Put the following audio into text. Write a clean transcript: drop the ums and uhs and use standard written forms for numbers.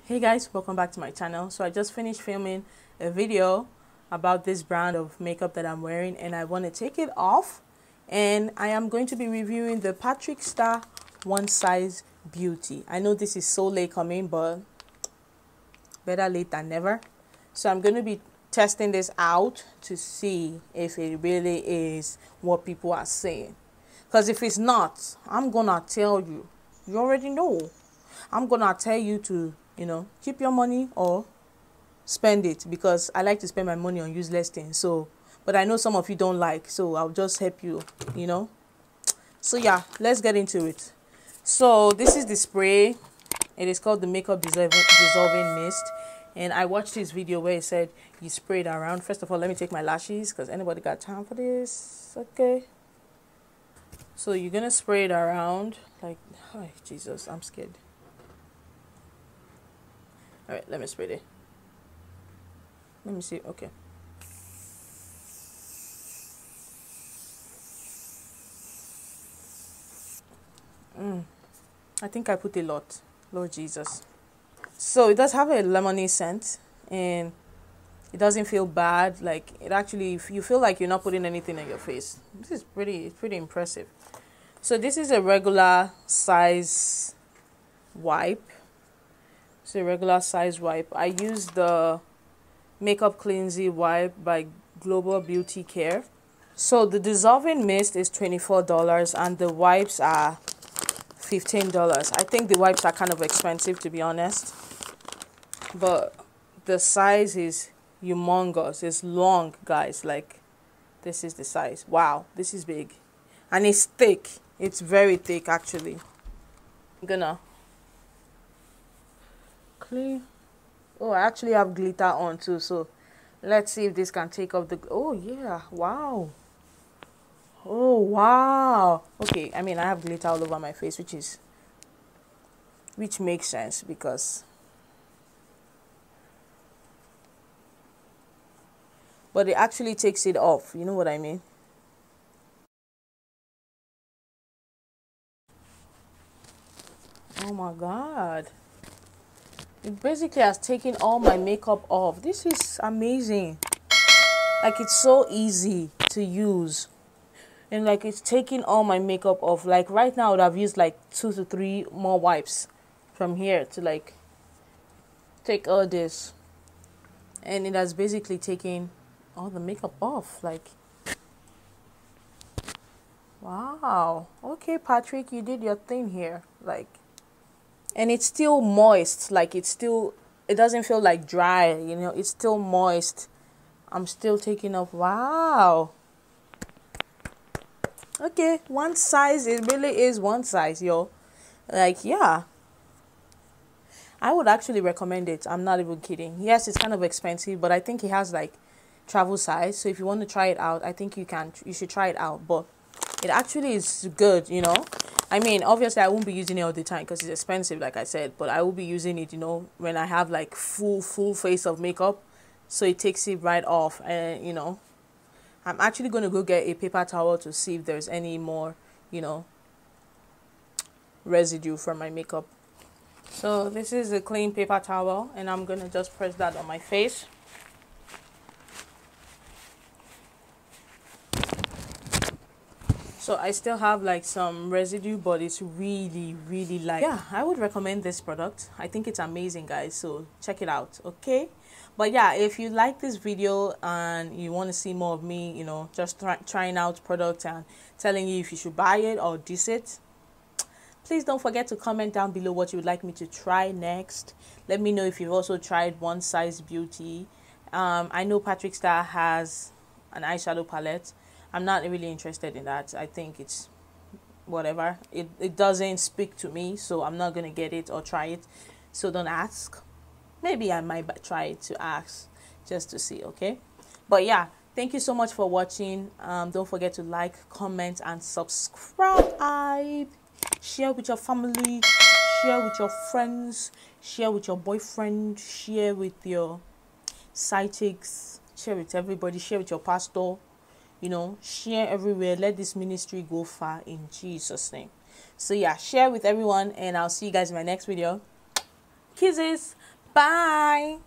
Hey guys, welcome back to my channel. So I just finished filming a video about this brand of makeup that I'm wearing, and I want to take it off, and I am going to be reviewing the Patrick Star One Size Beauty. I know this is so late coming, but better late than never. So I'm going to be testing this out to see if it really is what people are saying, because if it's not, I'm gonna tell you. You already know. I'm gonna tell you to keep your money or spend it, because I like to spend my money on useless things. So, but I know some of you don't like, so I'll just help you, So yeah, let's get into it. So this is the spray. It is called the Makeup Dissolving Mist. And I watched this video where it said you spray it around. First of all, let me take my lashes, because anybody got time for this? Okay. So you're going to spray it around. Like, oh, Jesus, I'm scared. All right, let me spray it. Let me see. Okay. I think I put a lot. Lord Jesus. So it does have a lemony scent, and it doesn't feel bad. Like, it actually, you feel like you're not putting anything on your face. This is pretty impressive. So this is a regular size wipe. It's a regular size wipe. I use the Makeup Cleansing Wipe by Global Beauty Care. So the dissolving mist is $24 and the wipes are $15. I think the wipes are kind of expensive, to be honest, but the size is humongous. It's long, guys. Like, this is the size. Wow, this is big, and it's thick. It's very thick, actually. I'm gonna clean. Oh, I actually have glitter on too, so let's see if this can take off the... Oh yeah, wow. Oh wow. Okay, I mean, I have glitter all over my face, which makes sense, because but it actually takes it off, you know what I mean? Oh my god. It basically has taken all my makeup off. This is amazing. Like, it's so easy to use. And like, it's taking all my makeup off. Like, right now I would have used like 2 to 3 more wipes from here to like take all this. And it has basically taken all the makeup off. Like, wow. Okay, Patrick, you did your thing here. Like, and it's still moist. Like, it doesn't feel like dry, it's still moist. I'm still taking off. Wow. Okay, one size. It really is one size, yo. Like, yeah, I would actually recommend it. I'm not even kidding. Yes, it's kind of expensive, but I think it has like travel size. So if you want to try it out, I think you should try it out. But it actually is good, I mean, obviously I won't be using it all the time because it's expensive, like I said, but I will be using it, when I have like full face of makeup, so it takes it right off. And I'm actually going to go get a paper towel to see if there's any more, residue from my makeup. So this is a clean paper towel, and I'm going to just press that on my face. So I still have like some residue, but it's really light. Yeah, I would recommend this product. I think it's amazing, guys. So check it out, okay? But yeah, if you like this video and you want to see more of me, just trying out products and telling you if you should buy it or diss it, please don't forget to comment down below what you would like me to try next. Let me know if you've also tried One Size Beauty. I know Patrick Star has an eyeshadow palette. I'm not really interested in that. I think it's whatever. It doesn't speak to me, so I'm not going to get it or try it. So don't ask. Maybe I might try it to ask just to see, okay? But yeah, thank you so much for watching. Don't forget to like, comment, and subscribe. Share with your family. Share with your friends. Share with your boyfriend. Share with your side chicks. Share with everybody. Share with your pastor. Share everywhere. Let this ministry go far in Jesus' name. So yeah, share with everyone, and I'll see you guys in my next video. Kisses. Bye.